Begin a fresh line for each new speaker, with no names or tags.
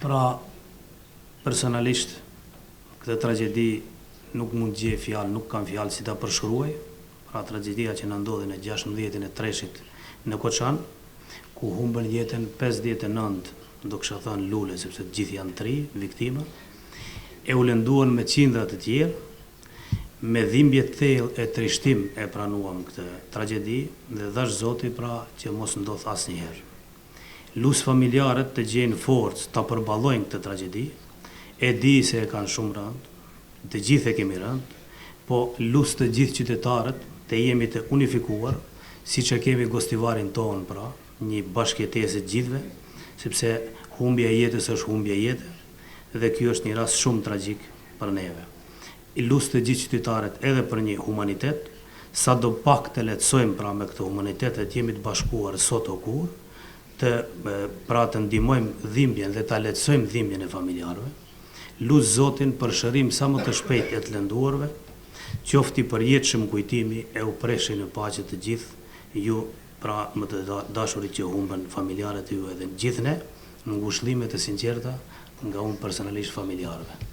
Pra, personalisht, këtë tragedi nuk mund gjej fjalë, nuk kam fjalë si ta përshkruaj. Pra, tragedia që na ndodhi në 16-in e Treshit në Koçan, ku humbën jetën 59, do kisha thënë lule, sepse të gjithë janë 3 viktima, e u lënduan me qindra të tjerë, me dhimbje të thellë e trishtim e pranuam këtë tragedi dhe dhash Zoti pra që mos ndodh asnjëherë. Lus familjarët të gjejnë forcë ta përballojnë këtë tragjedi, e di se e kanë shumë rënd, të gjithë e kemi rënd, po lus të gjithë qytetarët të jemi të unifikuar, siç e kemi gostivarin tonë pra, një bashkëjetesë të gjithëve, sepse humbja e jetës është humbja e jetës dhe ky është një rast shumë tragjik për neve. I lus të gjithë qytetarët edhe për një humanitet, sa do pak të lehtësojmë pra me këtë humanitet të jemi të bashkuar sot o kur, pra të ndihmojmë dhimbjen dhe ta lehtësojmë dhimbjen e familjarëve. Lut Zotin për shërim sa më të shpejt e të lënduarve, qofti për jetëshëm kujtimi e u preshi në paqe të gjithë ju, pra më të dashurit që humbën familjarët ju edhe gjithë ne, në ngushëllime të sinqerta nga unë personalisht familjarëve.